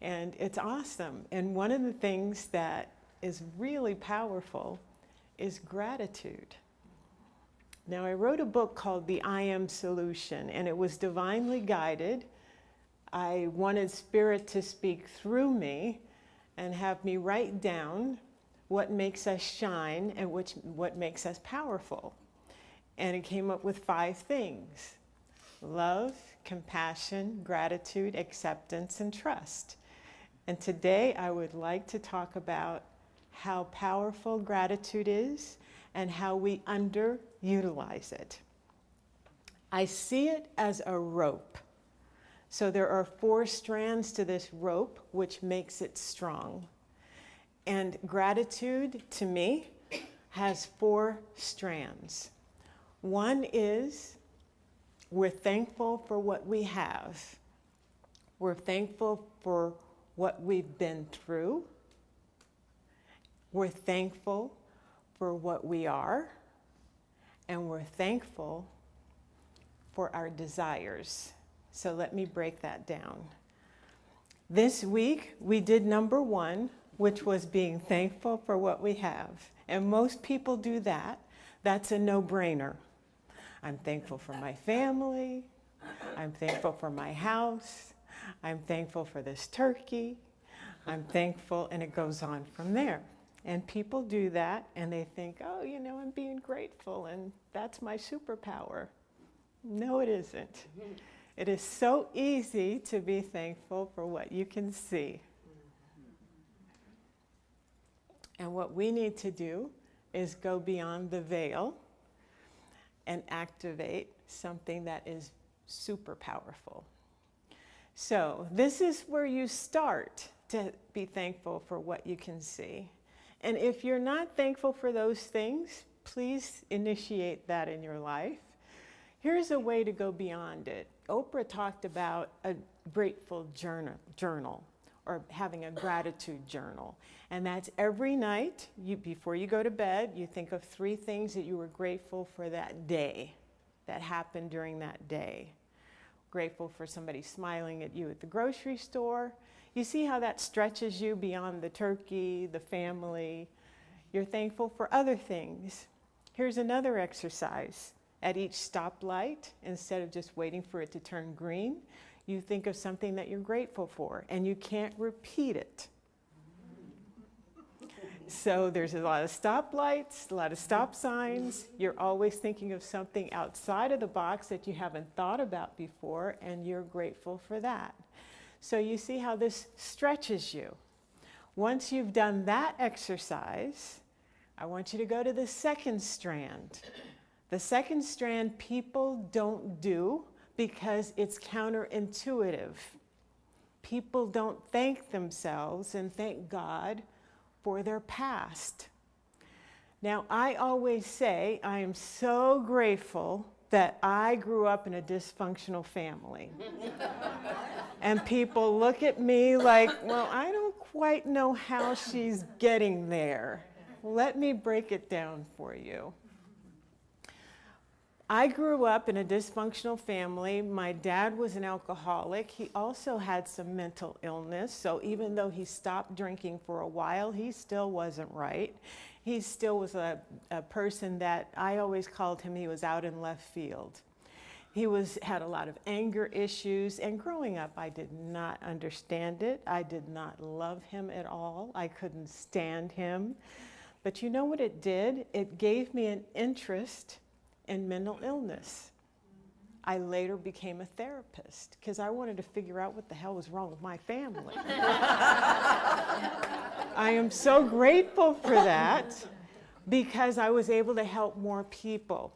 And it's awesome. And one of the things that is really powerful is gratitude. Now, I wrote a book called The I Am Solution, and it was divinely guided. I wanted Spirit to speak through me and have me write down what makes us shine and what makes us powerful. And it came up with 5 things: love, compassion, gratitude, acceptance, and trust. And today I would like to talk about how powerful gratitude is and how we underutilize it. I see it as a rope. So there are 4 strands to this rope, which makes it strong. And gratitude, to me, has 4 strands. One is we're thankful for what we have. We're thankful for what we've been through. We're thankful for what we are. And we're thankful for our desires. So let me break that down. This week, we did number 1, which was being thankful for what we have. And most people do that. That's a no-brainer. I'm thankful for my family. I'm thankful for my house. I'm thankful for this turkey. I'm thankful, and it goes on from there. And people do that, and they think, oh, you know, I'm being grateful, and that's my superpower. No, it isn't. It is so easy to be thankful for what you can see. And what we need to do is go beyond the veil and activate something that is super powerful. So this is where you start to be thankful for what you can see. And if you're not thankful for those things, please initiate that in your life. Here's a way to go beyond it. Oprah talked about a grateful journal or having a gratitude journal. And that's every night, before you go to bed, you think of 3 things that you were grateful for that day, that happened during that day. Grateful for somebody smiling at you at the grocery store. You see how that stretches you beyond the turkey, the family. You're thankful for other things. Here's another exercise. At each stoplight, instead of just waiting for it to turn green, you think of something that you're grateful for, and you can't repeat it. So there's a lot of stoplights, a lot of stop signs. You're always thinking of something outside of the box that you haven't thought about before, and you're grateful for that. So you see how this stretches you. Once you've done that exercise, I want you to go to the second strand. The second strand people don't do because it's counterintuitive. People don't thank themselves and thank God for their past. Now, I always say I am so grateful that I grew up in a dysfunctional family. And people look at me like, well, I don't quite know how she's getting there. Let me break it down for you. I grew up in a dysfunctional family. My dad was an alcoholic. He also had some mental illness. So even though he stopped drinking for a while, he still wasn't right. He still was a person that I always called him, he was out in left field. He had a lot of anger issues, and growing up, I did not understand it. I did not love him at all. I couldn't stand him. But you know what it did? It gave me an interest in mental illness. I later became a therapist because I wanted to figure out what the hell was wrong with my family. I am so grateful for that because I was able to help more people.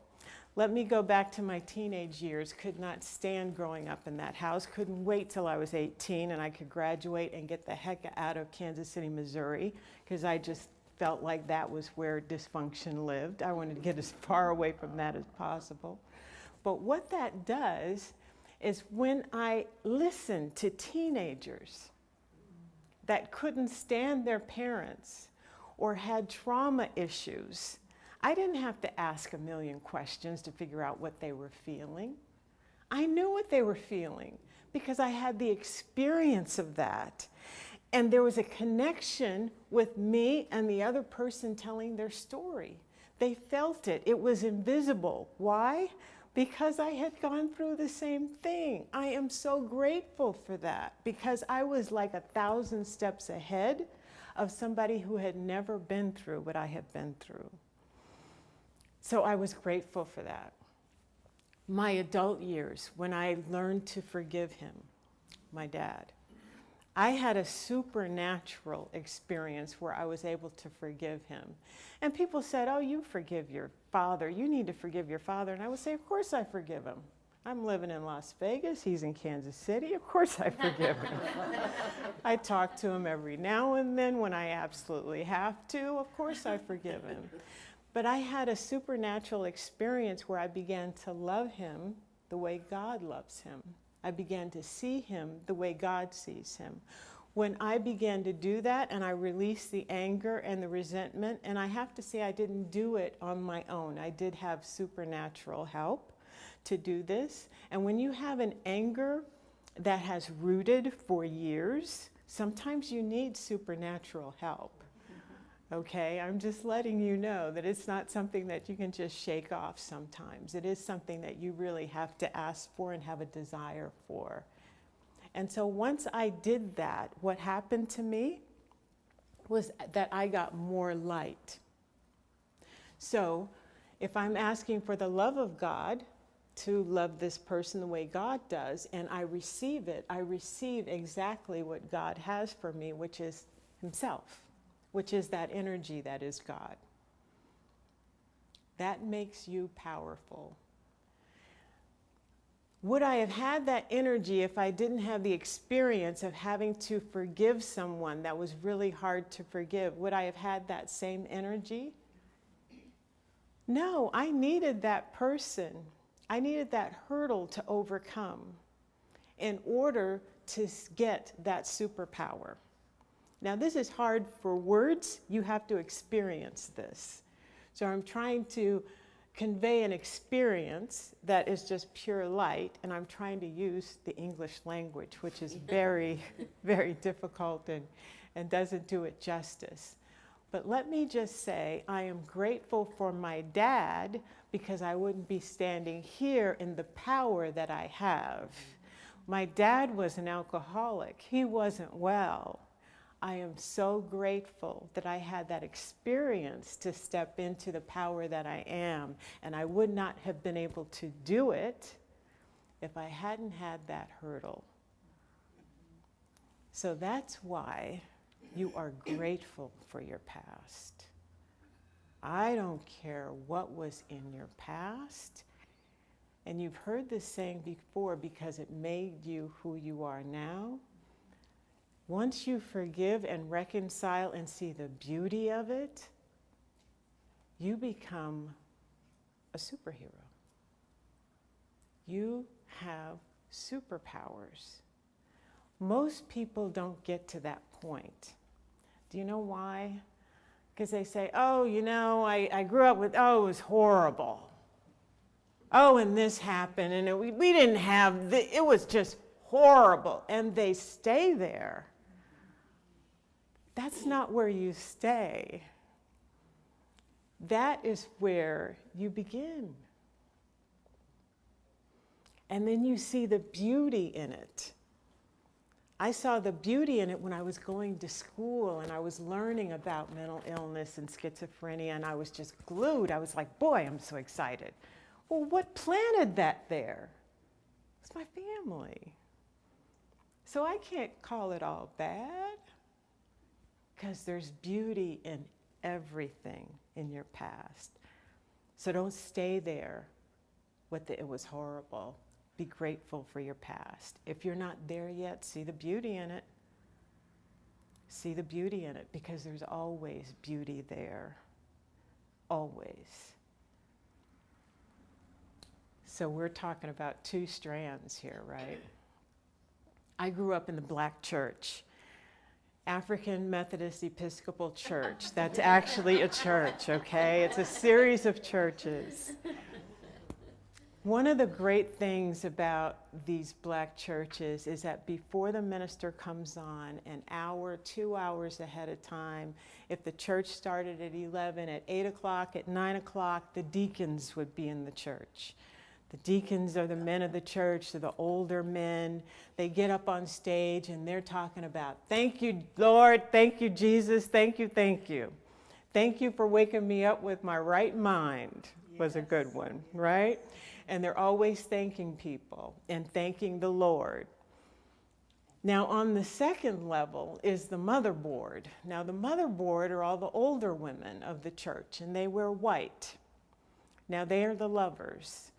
Let me go back to my teenage years. Could not stand growing up in that house. Couldn't wait till I was 18 and I could graduate and get the heck out of Kansas City, Missouri, because I just felt like that was where dysfunction lived. I wanted to get as far away from that as possible. But what that does is when I listened to teenagers that couldn't stand their parents or had trauma issues, I didn't have to ask a million questions to figure out what they were feeling. I knew what they were feeling because I had the experience of that. And there was a connection with me and the other person telling their story. They felt it. It was invisible. Why? Because I had gone through the same thing. I am so grateful for that, because I was like 1,000 steps ahead of somebody who had never been through what I had been through. So I was grateful for that. My adult years, when I learned to forgive him, my dad, I had a supernatural experience where I was able to forgive him. And people said, oh, you forgive your father. You need to forgive your father. And I would say, of course I forgive him. I'm living in Las Vegas. He's in Kansas City. Of course I forgive him. I talk to him every now and then when I absolutely have to. Of course I forgive him. But I had a supernatural experience where I began to love him the way God loves him. I began to see him the way God sees him. When I began to do that and I released the anger and the resentment, and I have to say I didn't do it on my own. I did have supernatural help to do this. And when you have an anger that has rooted for years, sometimes you need supernatural help. Okay, I'm just letting you know that it's not something that you can just shake off sometimes. It is something that you really have to ask for and have a desire for. And so once I did that, what happened to me was that I got more light. So if I'm asking for the love of God, to love this person the way God does, and I receive it, I receive exactly what God has for me, which is himself, which is that energy that is God. That makes you powerful. Would I have had that energy if I didn't have the experience of having to forgive someone that was really hard to forgive? Would I have had that same energy? No, I needed that person. I needed that hurdle to overcome in order to get that superpower. Now, this is hard for words. You have to experience this. So I'm trying to convey an experience that is just pure light, and I'm trying to use the English language, which is very, very difficult and doesn't do it justice. But let me just say, I am grateful for my dad, because I wouldn't be standing here in the power that I have. My dad was an alcoholic. He wasn't well. I am so grateful that I had that experience to step into the power that I am. And I would not have been able to do it if I hadn't had that hurdle. So that's why you are grateful for your past. I don't care what was in your past. And you've heard this saying before, because it made you who you are now. Once you forgive and reconcile and see the beauty of it, you become a superhero. You have superpowers. Most people don't get to that point. Do you know why? Because they say, oh, you know, I grew up with, oh, it was horrible. Oh, and this happened, and we didn't have, it was just horrible. And they stay there. That's not where you stay. That is where you begin. And then you see the beauty in it. I saw the beauty in it when I was going to school and I was learning about mental illness and schizophrenia, and I was just glued. I was like, boy, I'm so excited. Well, what planted that there? It's my family. So I can't call it all bad, because there's beauty in everything in your past. So don't stay there with it was horrible. Be grateful for your past. If you're not there yet, see the beauty in it. See the beauty in it, because there's always beauty there. Always. So we're talking about two strands here, right? I grew up in the black church. African Methodist Episcopal Church. That's actually a church, okay? It's a series of churches. One of the great things about these black churches is that before the minister comes on, an hour, 2 hours ahead of time, if the church started at 11, at 8 o'clock, at 9 o'clock, the deacons would be in the church. The deacons are the men of the church, they're the older men. They get up on stage and they're talking about, thank you, Lord, thank you, Jesus, thank you, thank you. Thank you for waking me up with my right mind, was a good one, right? And they're always thanking people and thanking the Lord. Now on the second level is the motherboard. Now the motherboard are all the older women of the church, and they wear white. Now they are the lovers.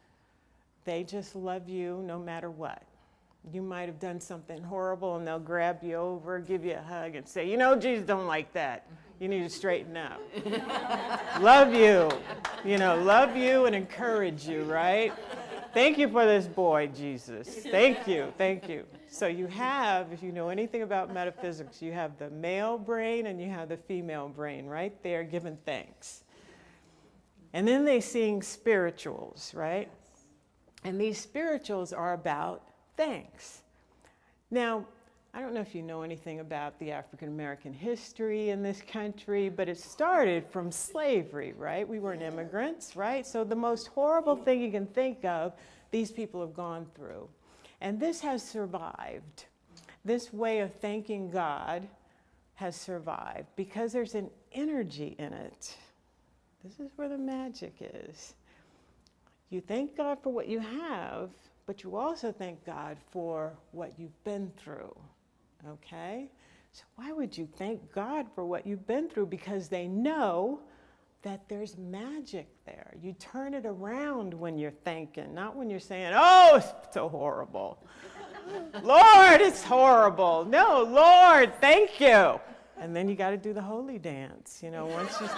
They just love you no matter what. You might have done something horrible and they'll grab you over, give you a hug and say, you know, Jesus don't like that. You need to straighten up. Love you, love you and encourage you, right? Thank you for this boy, Jesus. Thank you, thank you. So you have, if you know anything about metaphysics, you have the male brain and you have the female brain right there giving thanks. And then they sing spirituals, right? And these spirituals are about thanks. Now, I don't know if you know anything about the African American history in this country, but it started from slavery, right? We weren't immigrants, right? So the most horrible thing you can think of, these people have gone through. And this has survived. This way of thanking God has survived because there's an energy in it. This is where the magic is. You thank God for what you have, but you also thank God for what you've been through, okay? So why would you thank God for what you've been through? Because they know that there's magic there. You turn it around when you're thanking, not when you're saying, oh, it's so horrible. Lord, it's horrible. No, Lord, thank you. And then you got to do the holy dance, once you,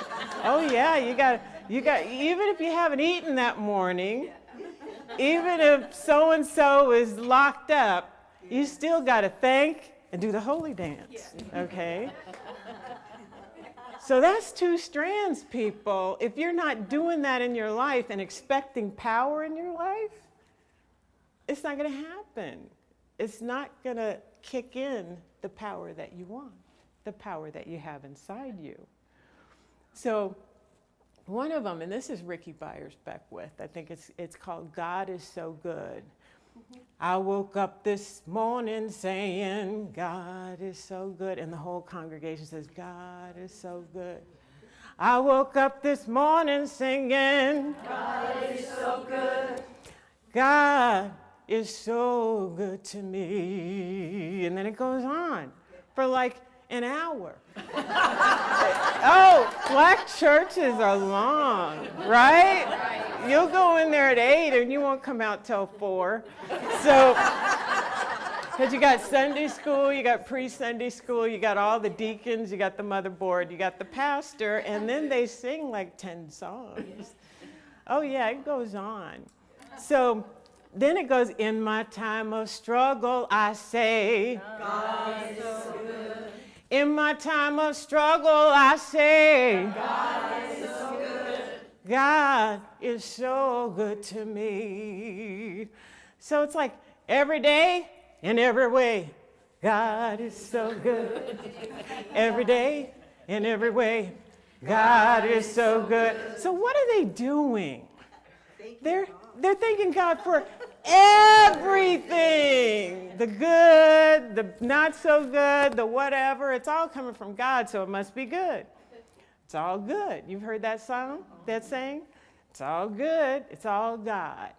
oh yeah, you got, even if you haven't eaten that morning, even if so-and-so is locked up, you still got to thank and do the holy dance, okay? So that's 2 strands, people. If you're not doing that in your life and expecting power in your life, it's not going to happen. It's not going to kick in the power that you want, the power that you have inside you. So one of them, and this is Ricky Byers-Beckwith, I think it's called God is So Good. I woke up this morning saying, God is so good. And the whole congregation says, God is so good. I woke up this morning singing, God is so good. God is so good to me. And then it goes on for like an hour. Oh, black churches are long, right? You'll go in there at 8 and you won't come out till 4. So, because you got Sunday school, you got pre-Sunday school, you got all the deacons, you got the motherboard, you got the pastor, and then they sing like 10 songs. Oh yeah, it goes on. So then it goes, in my time of struggle, I say, God is so good. In my time of struggle, I say, God is so good. God is so good to me. So it's like every day in every way, God is so good. Every day in every way, God is so good. So what are they doing? They're thanking God for everything. The good, the not so good, the whatever. It's all coming from God, so it must be good. It's all good. You've heard that song, that saying? It's all good. It's all God.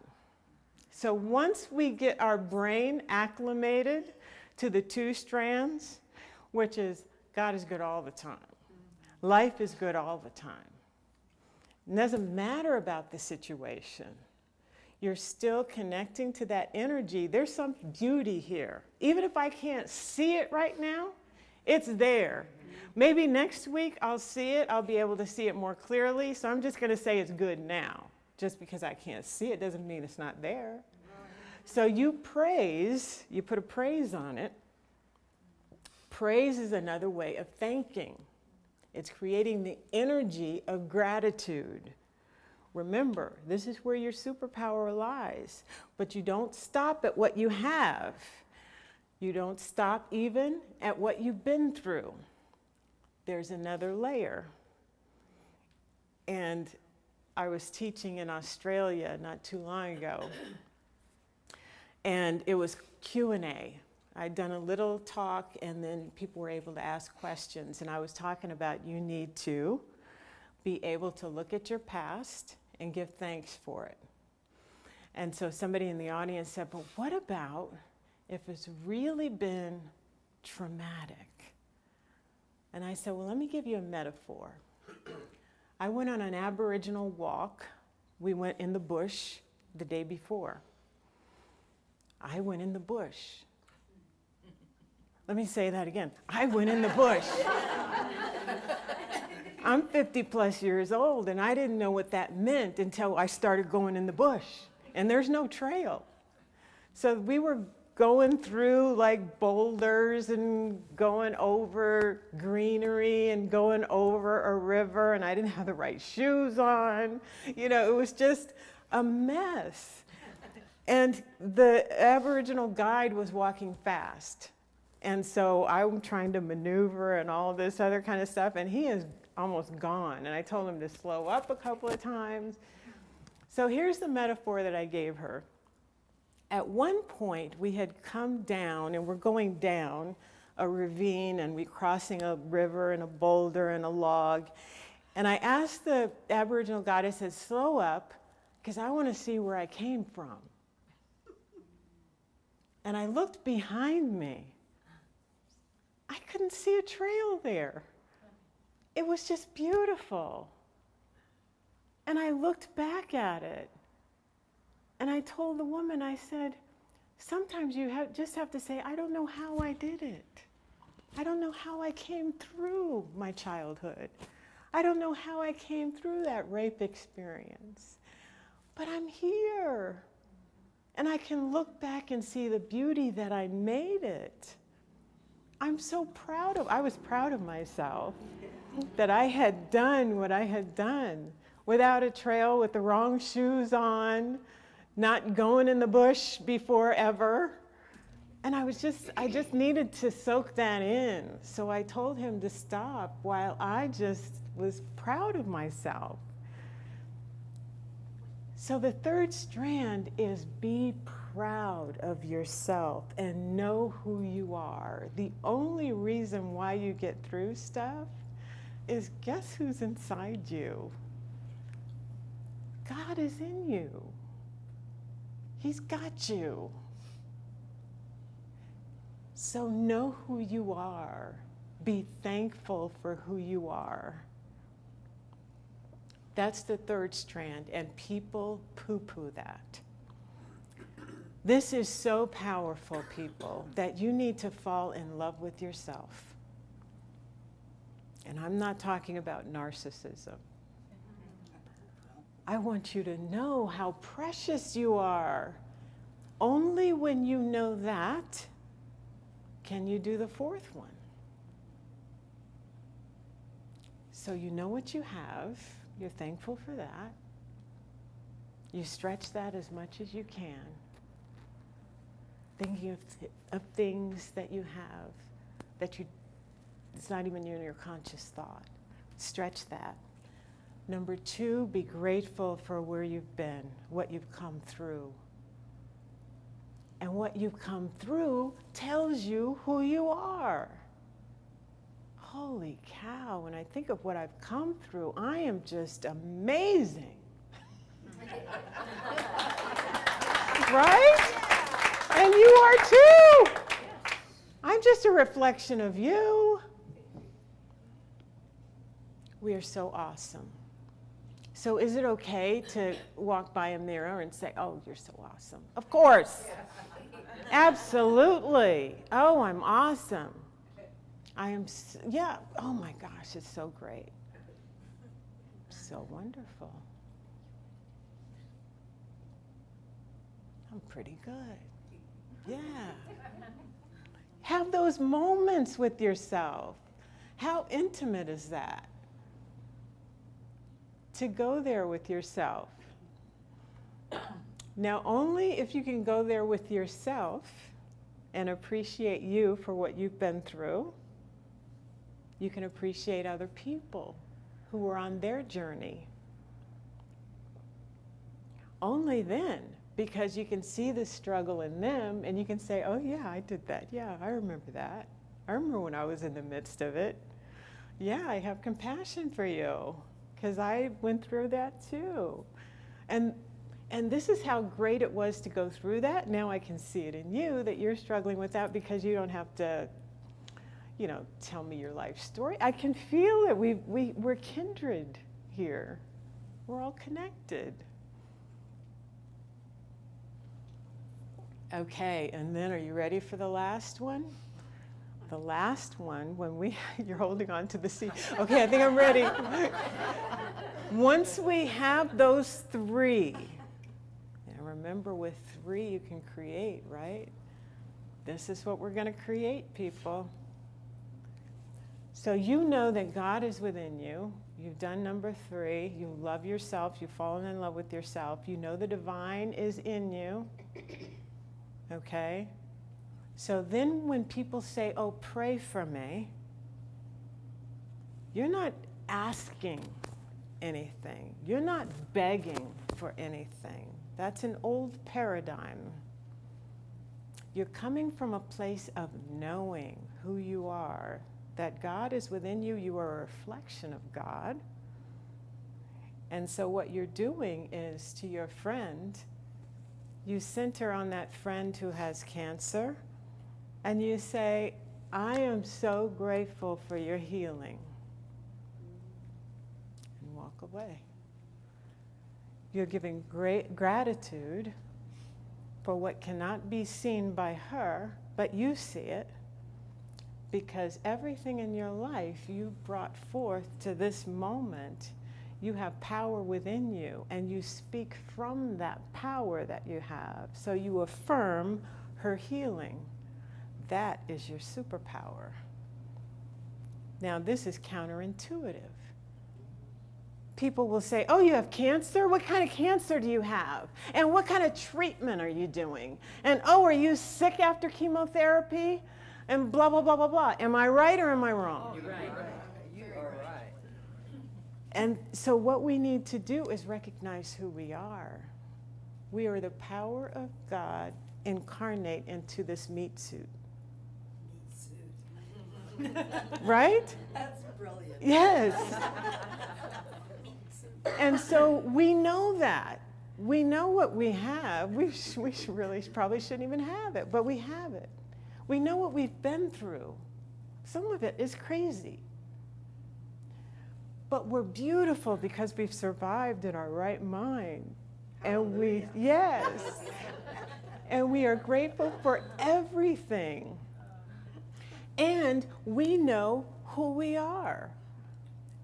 So once we get our brain acclimated to the 2 strands, which is God is good all the time. Life is good all the time. It doesn't matter about the situation. You're still connecting to that energy. There's some beauty here. Even if I can't see it right now, it's there. Maybe next week I'll see it. I'll be able to see it more clearly. So I'm just going to say it's good now. Just because I can't see it doesn't mean it's not there. So you praise, you put a praise on it. Praise is another way of thanking. It's creating the energy of gratitude, Remember, this is where your superpower lies, but you don't stop at what you have. You don't stop even at what you've been through. There's another layer. And I was teaching in Australia not too long ago, and it was Q&A. I'd done a little talk, and then people were able to ask questions, and I was talking about you need to be able to look at your past and give thanks for it. And so somebody in the audience said, but what about if it's really been traumatic? And I said, well, let me give you a metaphor. I went on an Aboriginal walk. We went in the bush the day before. I went in the bush. Let me say that again. I went in the bush. I'm 50 plus years old, and I didn't know what that meant until I started going in the bush. And there's no trail. So we were going through like boulders and going over greenery and going over a river, and I didn't have the right shoes on. You know, it was just a mess. And the Aboriginal guide was walking fast. And so I'm trying to maneuver and all this other kind of stuff, and he is almost gone. And I told him to slow up a couple of times. So here's the metaphor that I gave her. At one point, we had come down, and we're going down a ravine, and we're crossing a river and a boulder and a log. And I asked the Aboriginal guide, I said, slow up, because I want to see where I came from. And I looked behind me. I couldn't see a trail there. It was just beautiful. And I looked back at it. And I told the woman, I said, sometimes you just have to say, I don't know how I did it. I don't know how I came through my childhood. I don't know how I came through that rape experience. But I'm here. And I can look back and see the beauty that I made it. I'm so proud of, I was proud of myself that I had done what I had done without a trail, with the wrong shoes on, not going in the bush before ever. And I just needed to soak that in. So I told him to stop while I just was proud of myself. So the third strand is be proud of yourself and know who you are. The only reason why you get through stuff is, guess who's inside you? God is in you. He's got you. So know who you are. Be thankful for who you are. That's the third strand, and people poo-poo that. This is so powerful, people, that you need to fall in love with yourself. And I'm not talking about narcissism. I want you to know how precious you are. Only when you know that can you do the fourth one. So you know what you have. You're thankful for that. You stretch that as much as you can. Thinking of things that you have that it's not even in your conscious thought. Stretch that. Number 2, be grateful for where you've been, what you've come through. And what you've come through tells you who you are. Holy cow, when I think of what I've come through, I am just amazing. Right? And you are too. I'm just a reflection of you. We are so awesome. So is it okay to walk by a mirror and say, oh, you're so awesome? Of course. Absolutely. Oh, I'm awesome. I am, yeah, oh my gosh, it's so great. So wonderful. I'm pretty good. Yeah. Have those moments with yourself. How intimate is that? to go there with yourself. Now, only if you can go there with yourself and appreciate you for what you've been through, you can appreciate other people who are on their journey. Only then, because you can see the struggle in them and you can say, oh yeah, I did that. Yeah, I remember that. I remember when I was in the midst of it. Yeah, I have compassion for you because I went through that too. And this is how great it was to go through that. Now I can see it in you that you're struggling with that because you don't have to, you know, tell me your life story. I can feel it. We're kindred here. We're all connected. Okay, and then are you ready for the last one? The last one, you're holding on to the seat. Okay, I think I'm ready. Once we have those three, and remember with three you can create, right? This is what we're going to create, people. So you know that God is within you. You've done number 3. You love yourself. You've fallen in love with yourself. You know the divine is in you. Okay? So then when people say, oh, pray for me, you're not asking anything. You're not begging for anything. That's an old paradigm. You're coming from a place of knowing who you are, that God is within you. You are a reflection of God. And so what you're doing is to your friend, you center on that friend who has cancer, and you say, I am so grateful for your healing. And walk away. You're giving great gratitude for what cannot be seen by her, but you see it, because everything in your life you brought forth to this moment. You have power within you, and you speak from that power that you have. So you affirm her healing. That is your superpower. Now, this is counterintuitive. People will say, oh, you have cancer? What kind of cancer do you have? And what kind of treatment are you doing? And oh, are you sick after chemotherapy? And blah, blah, blah, blah, blah. Am I right or am I wrong? You're right. You are right. And so what we need to do is recognize who we are. We are the power of God incarnate into this meat suit. Right? That's brilliant. Yes. And so we know that. We know what we have. We really probably shouldn't even have it, but we have it. We know what we've been through. Some of it is crazy. But we're beautiful because we've survived in our right mind. Hallelujah. And yes. And we are grateful for everything. And we know who we are.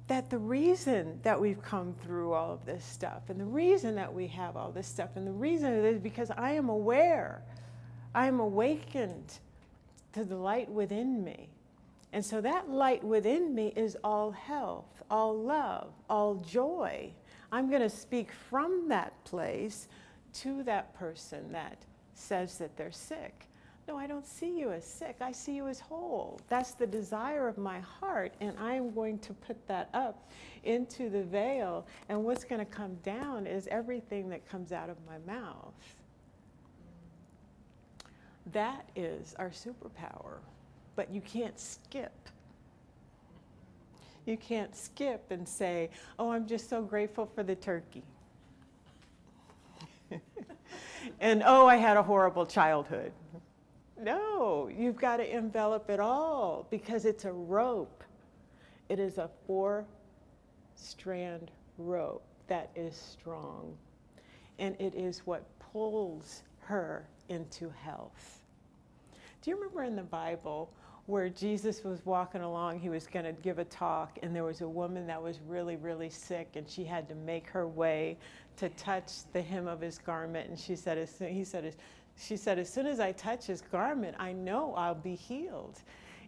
That the reason that we've come through all of this stuff, and the reason that we have all this stuff, and the reason it is because I am aware, I am awakened to the light within me. And so that light within me is all health, all love, all joy. I'm going to speak from that place to that person that says that they're sick. No, I don't see you as sick. I see you as whole. That's the desire of my heart, and I am going to put that up into the veil, and what's going to come down is everything that comes out of my mouth. That is our superpower, but you can't skip. You can't skip and say, oh, I'm just so grateful for the turkey. And oh, I had a horrible childhood. No, you've got to envelop it all because it's a rope. It is a 4-strand rope that is strong. And it is what pulls her into health. Do you remember in the Bible where Jesus was walking along, he was going to give a talk, and there was a woman that was really, really sick, and she had to make her way to touch the hem of his garment, and she said, she said, as soon as I touch his garment, I know I'll be healed.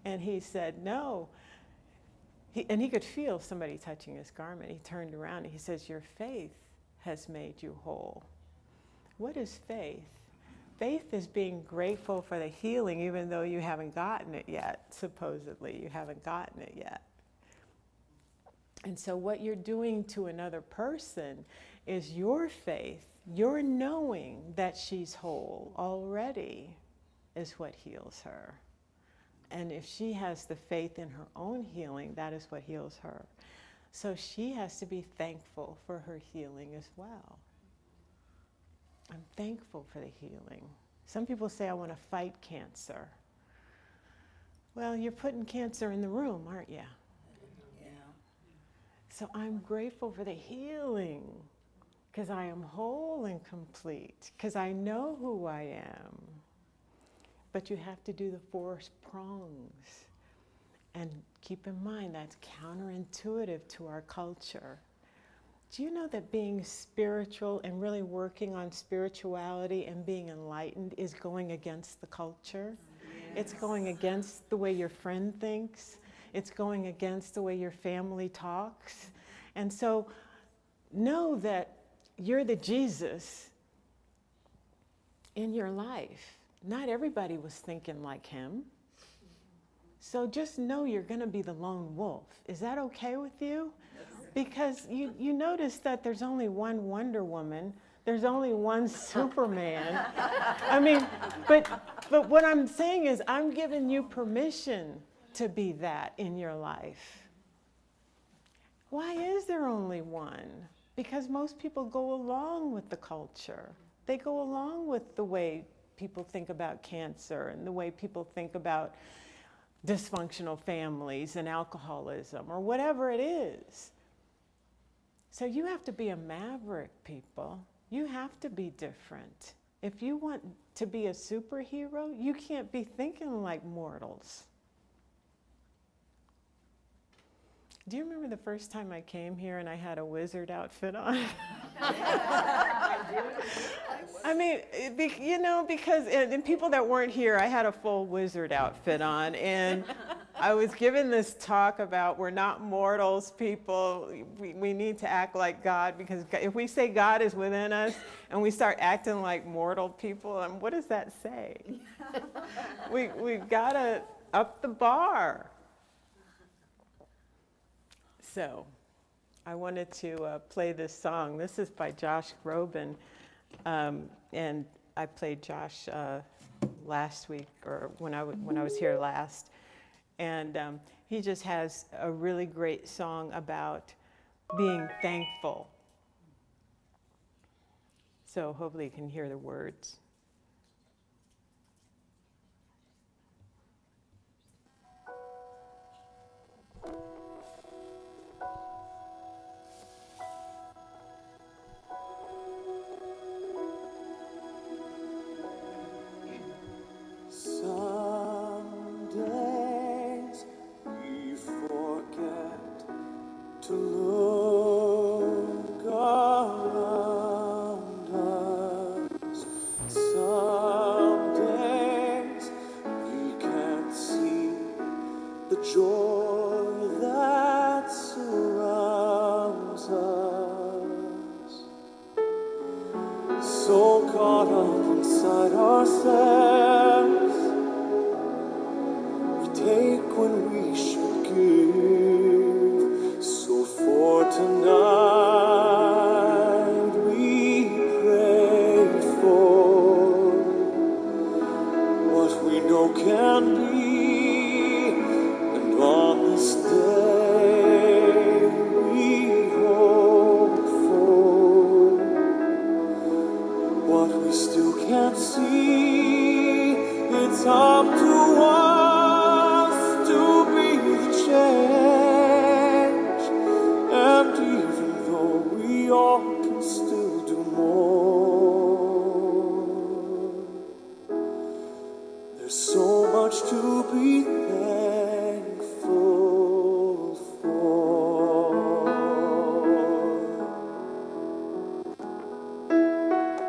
And he said, no. And he could feel somebody touching his garment. He turned around and he says, your faith has made you whole. What is faith? Faith is being grateful for the healing even though you haven't gotten it yet, supposedly. You haven't gotten it yet. And so what you're doing to another person is your faith, your knowing that she's whole already is what heals her. And if she has the faith in her own healing, that is what heals her. So she has to be thankful for her healing as well. I'm thankful for the healing. Some people say, I want to fight cancer. Well, you're putting cancer in the room, aren't you? Yeah. So I'm grateful for the healing because I am whole and complete, because I know who I am. But you have to do the 4 prongs. And keep in mind, that's counterintuitive to our culture. Do you know that being spiritual and really working on spirituality and being enlightened is going against the culture? Yes. It's going against the way your friend thinks. It's going against the way your family talks. And so know that you're the Jesus in your life. Not everybody was thinking like him. So just know you're going to be the lone wolf. Is that okay with you? Because you notice that there's only one Wonder Woman. There's only one Superman. I mean, but what I'm saying is I'm giving you permission to be that in your life. Why is there only one? Because most people go along with the culture. They go along with the way people think about cancer and the way people think about dysfunctional families and alcoholism or whatever it is. So you have to be a maverick, people. You have to be different. If you want to be a superhero, you can't be thinking like mortals. Do you remember the first time I came here and I had a wizard outfit on? I mean, you know, because, and people that weren't here, I had a full wizard outfit on, and I was given this talk about we're not mortals, people. We need to act like God, because if we say God is within us and we start acting like mortal people, what does that say? We've got to up the bar. So I wanted to play this song. This is by Josh Groban, and I played Josh last week, or when I was here last. And he just has a really great song about being thankful. So hopefully you can hear the words. Some days we forget to look around us. Some days we can't see the joy that surrounds us. So caught up inside ourselves, take when we should give. So for tonight we pray for what we know can be, and on this day we hope for what we still can't see. It's up to us to be the change, and even though we all can still do more, there's so much to be thankful for.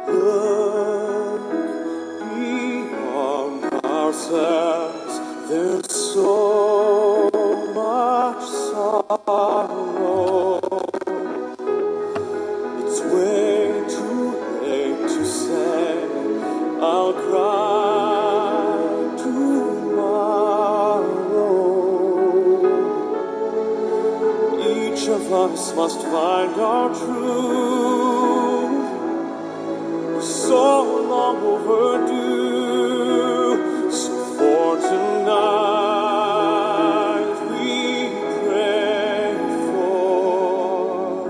Look beyond ourselves, there's so much much sorrow. It's way too late to say I'll cry tomorrow. Each of us must find our truth. So long overdue. So for tonight we pray for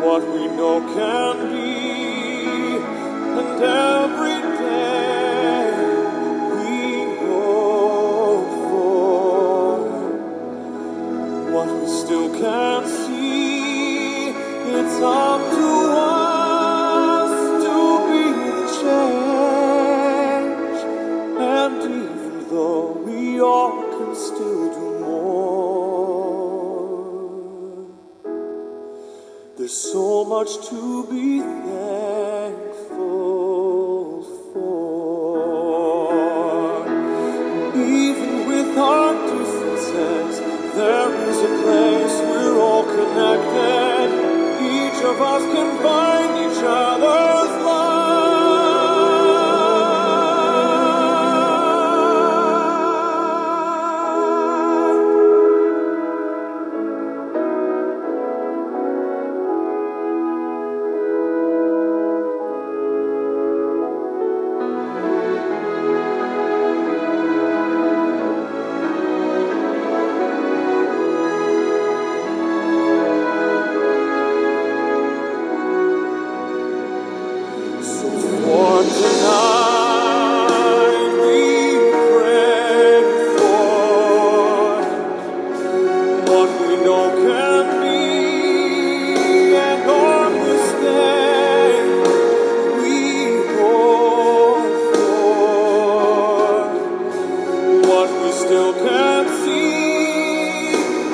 what we know can be, and every day we hope for what we still can't see. It's up to us to be the change, and even though we all can still do more, there's so much to be thankful for. Even with our differences, there is a place we're all connected. Each of us can find each other's love. For tonight we pray for what we know can be, and on this day we hope for what we still can't see.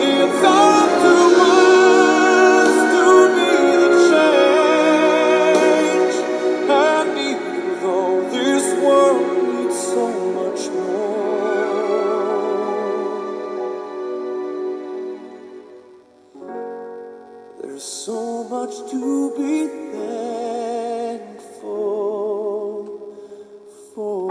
It's up to us to be the change, and even though this world needs so much more, there's so much to be thankful for.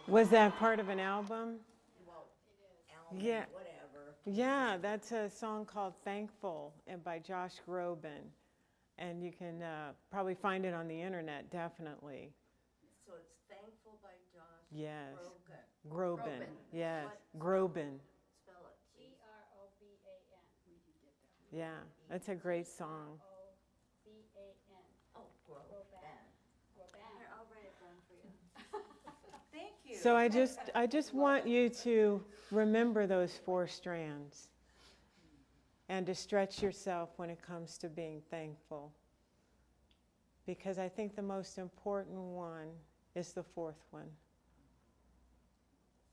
Was that part of an album? Album, Yeah. whatever. Yeah, that's a song called Thankful and by Josh Groban. And you can probably find it on the internet, definitely. So it's Thankful by Josh Yes. Groban. Groban. Groban. Yes. What? Groban. Spell it, please. Groban. Yeah, that's a great song. Oh, Groban. Here, I'll write it down for you. Thank you. So I just want you to remember those 4 strands and to stretch yourself when it comes to being thankful. Because I think the most important one is the 4th one.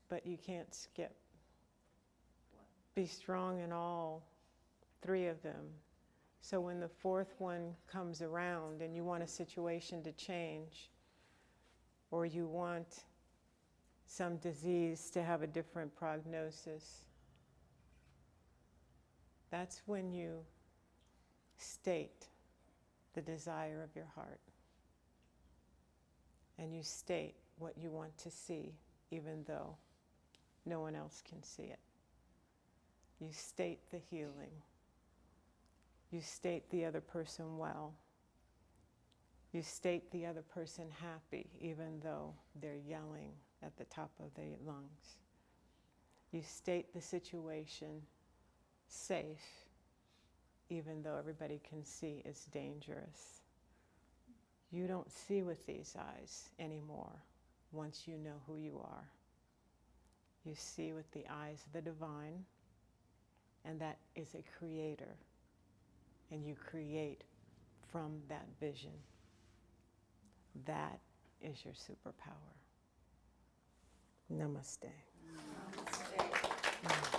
But you can't skip. Be strong in all 3 of them. So when the 4th one comes around and you want a situation to change, or you want some disease to have a different prognosis, that's when you state the desire of your heart. And you state what you want to see, even though no one else can see it. You state the healing. You state the other person well. You state the other person happy, even though they're yelling at the top of their lungs. You state the situation safe, even though everybody can see it's dangerous. You don't see with these eyes anymore once you know who you are. You see with the eyes of the divine, and that is a creator. And you create from that vision. that is your superpower. Namaste. Namaste.